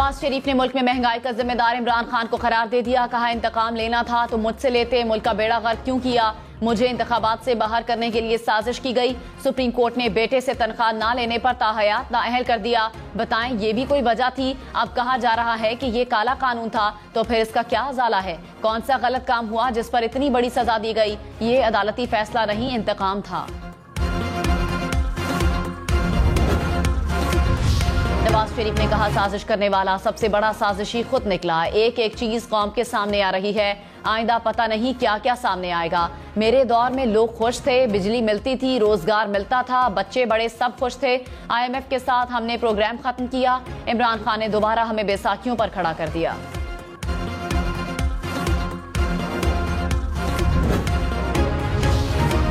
नवाज शरीफ ने मुल्क में महंगाई का जिम्मेदार इमरान खान को करार दे दिया। कहा, इंतकाम लेना था तो मुझसे लेते, मुल्क का बेड़ा गर्क क्यों किया? मुझे इंतखाबात से बाहर करने के लिए साजिश की गई। सुप्रीम कोर्ट ने बेटे से तनख्वाह ना लेने पर ताहयात नाअहल कर दिया। बताएं, ये भी कोई वजह थी? अब कहा जा रहा है कि ये काला कानून था, तो फिर इसका क्या अजाला है? कौन सा गलत काम हुआ जिस पर इतनी बड़ी सजा दी गई? ये अदालती फैसला नहीं, इंतकाम था। नवाज शरीफ ने कहा, साजिश करने वाला सबसे बड़ा साजिशी खुद निकला। एक एक चीज कौम के सामने आ रही है, आइंदा पता नहीं क्या क्या सामने आएगा। मेरे दौर में लोग खुश थे, बिजली मिलती थी, रोजगार मिलता था, बच्चे बड़े सब खुश थे। IMF के साथ हमने प्रोग्राम खत्म किया। इमरान खान ने दोबारा हमें बैसाखियों पर खड़ा कर दिया।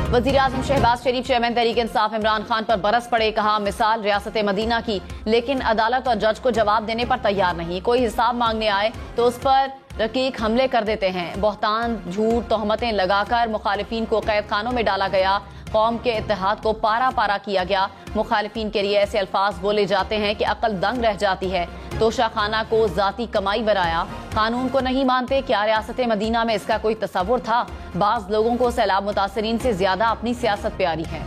वज़ीर आज़म शहबाज शरीफ चेयरमैन तहरीक इंसाफ इमरान खान पर बरस पड़े। कहा, मिसाल रियासत मदीना की, लेकिन अदालत और जज को जवाब देने पर तैयार नहीं। कोई हिसाब मांगने आए तो उस पर रकीक हमले कर देते हैं। बहतान, झूठ, तोहमतें लगाकर मुखालिफिन को कैद खानों में डाला गया। कौम के इत्तेहाद को पारा पारा किया गया। मुखालिफिन के लिए ऐसे अल्फाज बोले जाते हैं कि अक्ल दंग रह जाती है। तोशाखाना को जाती कमाई बनाया। कानून को नहीं मानते। क्या रियासत मदीना में इसका कोई तस्वुर था? बाज लोगों को सैलाब मुतासरीन से ज्यादा अपनी सियासत प्यारी है।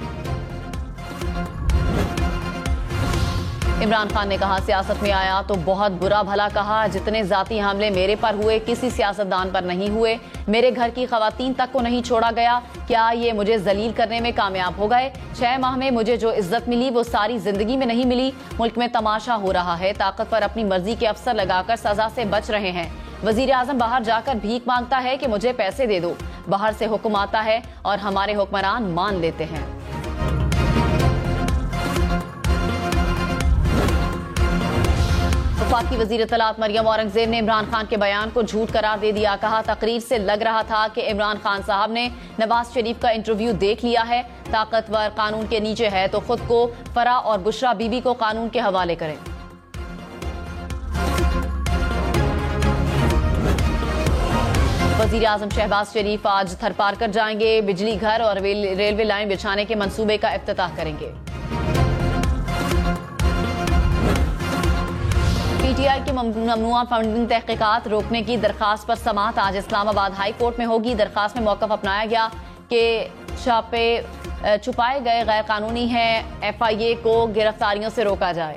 इमरान खान ने कहा, सियासत में आया तो बहुत बुरा भला कहा। जितने जाती हमले मेरे पर हुए, किसी सियासतदान पर नहीं हुए। मेरे घर की खवातीन तक को नहीं छोड़ा गया। क्या ये मुझे जलील करने में कामयाब हो गए? 6 माह में मुझे जो इज्जत मिली वो सारी जिंदगी में नहीं मिली। मुल्क में तमाशा हो रहा है। ताकतवर अपनी मर्जी के अफसर लगाकर सजा से बच रहे हैं। वजीर आजम बाहर जाकर भीख मांगता है कि मुझे पैसे दे दो। बाहर से हुक्म आता है और हमारे हुक्मरान मान लेते हैं। वफाकी वजीर इत्तलात मरियम औरंगजेब ने इमरान खान के बयान को झूठ करार दे दिया। कहा, तकरीर से लग रहा था कि इमरान खान साहब ने नवाज शरीफ का इंटरव्यू देख लिया है। ताकतवर कानून के नीचे है तो खुद को, फरा और बुशरा बीबी को कानून के हवाले करें। वजीर आजम शहबाज शरीफ आज थरपारकर जाएंगे। बिजली घर और रेलवे लाइन बिछाने के मंसूबे का इफ्तिताह करेंगे। PTI की ममनुआ फंडिंग तहकीकात रोकने की दरखास्त पर समाअत आज इस्लामाबाद हाई कोर्ट में होगी। दरखास्त में मौक़िफ़ अपनाया गया कि छुपाए गए गैर कानूनी हैं। FIA को गिरफ्तारियों से रोका जाए।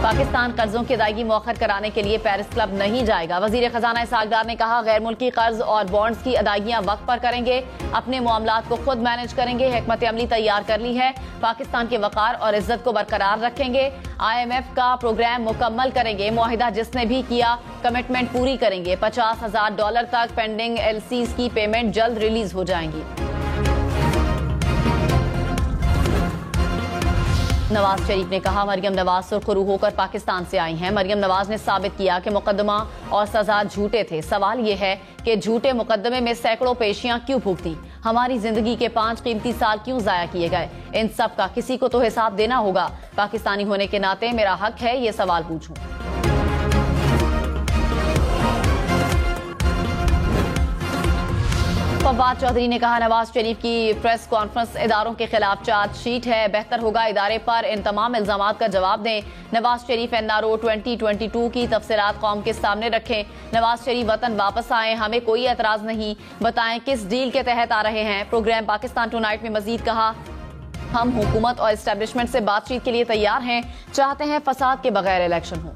पाकिस्तान कर्जों की अदायगी मौखर कराने के लिए पेरिस क्लब नहीं जाएगा। वजीर खजाना इसहाक डार ने कहा, गैर मुल्की कर्ज और बॉन्ड्स की अदायगियां वक्त पर करेंगे। अपने मामलात को खुद मैनेज करेंगे। हिकमत अमली तैयार कर ली है। पाकिस्तान के वकार और इज्जत को बरकरार रखेंगे। IMF का प्रोग्राम मुकम्मल करेंगे। मुआहिदा जिसने भी किया, कमिटमेंट पूरी करेंगे। $50,000 तक पेंडिंग LCs की पेमेंट जल्द रिलीज हो जाएंगी। नवाज शरीफ ने कहा, मरियम नवाज सुरखरू होकर पाकिस्तान से आई हैं। मरियम नवाज ने साबित किया कि मुकदमा और सजा झूठे थे। सवाल यह है कि झूठे मुकदमे में सैकड़ों पेशियां क्यों भुगती? हमारी जिंदगी के 5 कीमती साल क्यों जाया किए गए? इन सब का किसी को तो हिसाब देना होगा। पाकिस्तानी होने के नाते मेरा हक है ये सवाल पूछूं। फवाद चौधरी ने कहा, नवाज शरीफ की प्रेस कॉन्फ्रेंस इदारों के खिलाफ चार्जशीट है। बेहतर होगा इदारे पर इन तमाम इल्जामात का जवाब दें। नवाज शरीफ NRO 2022 की तफसीलात कौम के सामने रखें। नवाज शरीफ वतन वापस आए, हमें कोई एतराज नहीं। बताएं किस डील के तहत आ रहे हैं। प्रोग्राम पाकिस्तान टुनाइट में मजीद कहा, हम हुकूमत और एस्टेब्लिशमेंट से बातचीत के लिए तैयार हैं। चाहते हैं फसाद के बगैर इलेक्शन हो।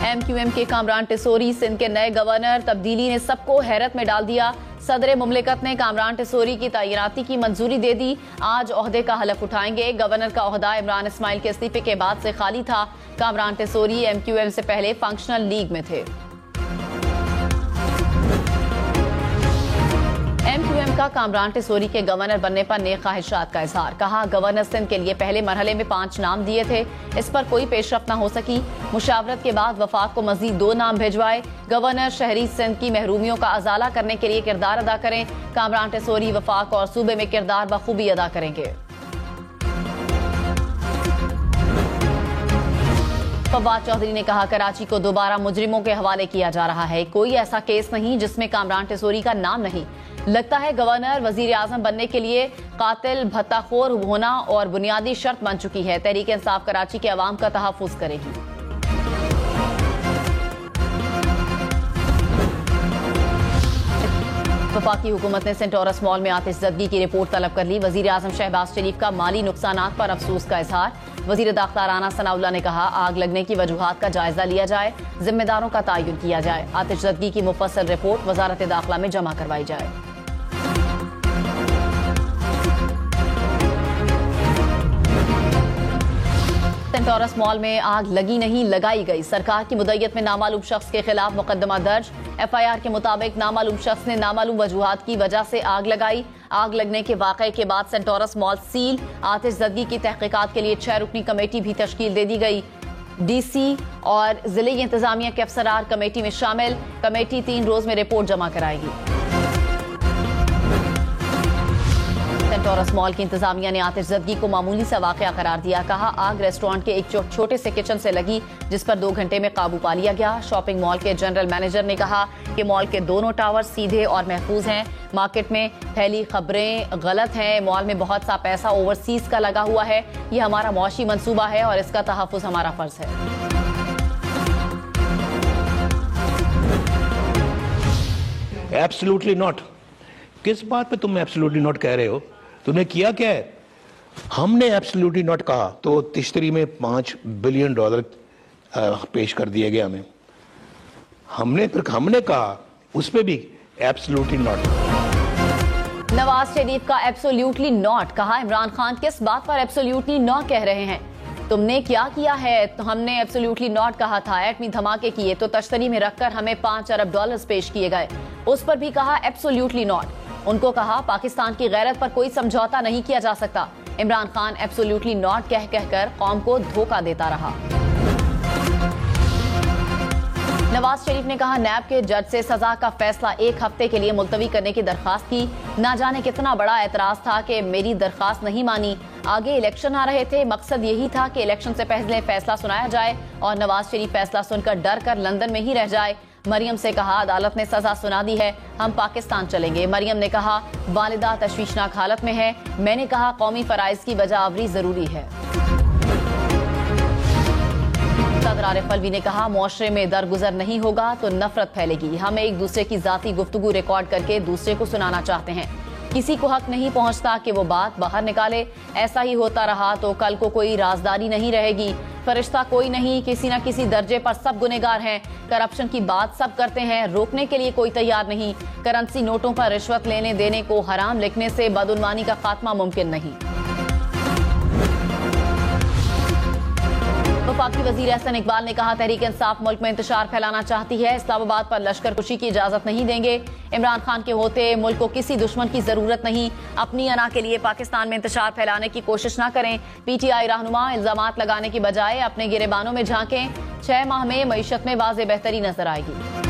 MQM के कामरान टिसोरी सिंध के नए गवर्नर। तब्दीली ने सबको हैरत में डाल दिया। सदर मुमलिकत ने कामरान टिसोरी की तैनाती की मंजूरी दे दी। आज ओहदे का हलफ उठाएंगे। गवर्नर का ओहदा इमरान इस्माइल के इस्तीफे के बाद से खाली था। कामरान टिसोरी MQM से पहले फंक्शनल लीग में थे। MQM का कामरान टिसोरी के गवर्नर बनने पर नेक ख्वाहिशात का इजहार। कहा, गवर्नर सिंध के लिए पहले मरहले में 5 नाम दिए थे, इस पर कोई पेशरफ्त न हो सकी। मुशावरत के बाद वफाक को मजीद 2 नाम भिजवाए। गवर्नर शहरी सिंध की महरूमियों का अजाला करने के लिए किरदार अदा करें। कामरान टिसोरी वफाक और सूबे में किरदार बखूबी अदा करेंगे। फवाद चौधरी ने कहा, कराची को दोबारा मुजरिमों के हवाले किया जा रहा है। कोई ऐसा केस नहीं जिसमें कामरान टिसोरी का नाम नहीं। लगता है गवर्नर वजीर आजम बनने के लिए कातिल भत्ताखोर होना और बुनियादी शर्त बन चुकी है। तहरीक इंसाफ कराची के अवाम का तहफ्फुज करेगी। वफाकी हुकूमत ने सेंटोरस मॉल में आतिशज़दगी की रिपोर्ट तलब कर ली। वजीर आजम शहबाज शरीफ का माली नुकसानात पर अफसोस का इजहार। वजीर दाखिला राना सनाउल्लाह ने कहा, आग लगने की वजूहात का जायजा लिया जाए, जिम्मेदारों का तयन किया जाए। आतिशज़दगी की मुफस्सल रिपोर्ट वजारत दाखिला में जमा करवाई जाए। सेंटोरस मॉल में आग लगी नहीं, लगाई गई। सरकार की मुद्दत में नामालूम शख्स के खिलाफ मुकदमा दर्ज। FIR के मुताबिक नामालूम शख्स ने नामालूम वजूहात की वजह से आग लगाई। आग लगने के वाक़े के बाद सेंटोरस मॉल सील। आतिशज़दगी की तहकीकात के लिए 6 रुकनी कमेटी भी तश्कील दे दी गई। DC और जिले इंतजामिया के अफसरार कमेटी में शामिल। कमेटी 3 रोज में रिपोर्ट जमा कराएगी। सेंटोरस मॉल की इंतजामिया ने आतिशज़दगी को मामूली सा वाक़या करार दिया। कहा, आग रेस्टोरेंट के एक छोटे से किचन से लगी, जिस पर 2 घंटे में काबू पा लिया गया। शॉपिंग मॉल के जनरल मैनेजर ने कहा कि मॉल के दोनों टावर सीधे और महफूज हैं। मार्केट में फैली खबरें गलत हैं। मॉल में बहुत सा पैसा ओवरसीज का लगा हुआ है। ये हमारा मौशी मंसूबा है और इसका तहफ्फुज हमारा फर्ज है। Absolutely not. किस बात पे तुम एब्सोल्युटली नॉट कह रहे हो? तुमने किया क्या है? हमने एब्सोल्युटली नॉट कहा तो तिश्तरी में $5 बिलियन पेश कर दिए गए हमें। हमने कहा उस पे भी एब्सोल्युटली नॉट। नवाज शरीफ का एब्सोल्युटली नॉट कहा। इमरान खान किस बात पर एब्सोल्युटली नॉट कह रहे हैं? तुमने क्या किया है? तो हमने एब्सोल्युटली नॉट कहा था। एटमी धमाके किए तो तश्तरी में रखकर हमें $5 अरब पेश किए गए, उस पर भी कहा एब्सोल्युटली नॉट। उनको कहा, पाकिस्तान की गैरत पर कोई समझौता नहीं किया जा सकता। इमरान खान एब्सोल्युटली नॉट कहकर कौम को धोखा देता रहा। नवाज शरीफ ने कहा, नैब के जज से सजा का फैसला 1 हफ्ते के लिए मुलतवी करने की दरखास्त की। ना जाने कितना बड़ा एतराज था कि मेरी दरखास्त नहीं मानी। आगे इलेक्शन आ रहे थे, मकसद यही था कि इलेक्शन से पहले फैसला सुनाया जाए और नवाज शरीफ फैसला सुनकर डर कर लंदन में ही रह जाए। मरियम से कहा, अदालत ने सजा सुना दी है, हम पाकिस्तान चलेंगे। मरियम ने कहा, वालिदा तशवीशनाक हालत में है। मैंने कहा, कौमी फराइज की वजह आवरी जरूरी है। सदर आरिफ अलवी ने कहा, मुआशरे में दरगुजर नहीं होगा तो नफरत फैलेगी। हम एक दूसरे की जाती गुफ्तगू रिकॉर्ड करके दूसरे को सुनाना चाहते हैं। किसी को हक नहीं पहुंचता कि वो बात बाहर निकाले। ऐसा ही होता रहा तो कल को कोई राजदारी नहीं रहेगी। फरिश्ता कोई नहीं, किसी न किसी दर्जे पर सब गुनेगार हैं। करप्शन की बात सब करते हैं, रोकने के लिए कोई तैयार नहीं। करेंसी नोटों पर रिश्वत लेने देने को हराम लिखने से बदउनवानी का खात्मा मुमकिन नहीं। वफाकी वजीर एहसन इकबाल ने कहा, तहरीक इंसाफ मुल्क में इंतशार फैलाना चाहती है। इस्लामाबाद पर लश्कर कुशी की इजाजत नहीं देंगे। इमरान खान के होते मुल्क को किसी दुश्मन की जरूरत नहीं। अपनी अना के लिए पाकिस्तान में इंतशार फैलाने की कोशिश न करें। PTI रहनुमा इल्जामात लगाने की बजाय अपने गिरेबानों में झांकें। 6 माह में मईशत में वाज़ेह बेहतरी नजर आएगी।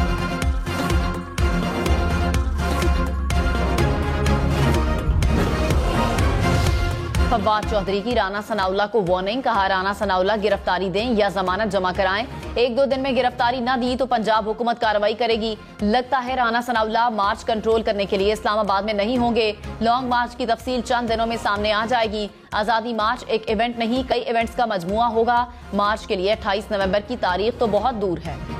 फवाद चौधरी की राना सनाउल्लाह को वार्निंग। कहा, राना सनाउल्लाह गिरफ्तारी दें या जमानत जमा कराएं। 1-2 दिन में गिरफ्तारी न दी तो पंजाब हुकूमत कार्रवाई करेगी। लगता है राना सनाउल्लाह मार्च कंट्रोल करने के लिए इस्लामाबाद में नहीं होंगे। लॉन्ग मार्च की तफसील चंद दिनों में सामने आ जाएगी। आजादी मार्च एक इवेंट नहीं, कई इवेंट्स का मजमुआ होगा। मार्च के लिए 28 नवंबर की तारीख तो बहुत दूर है।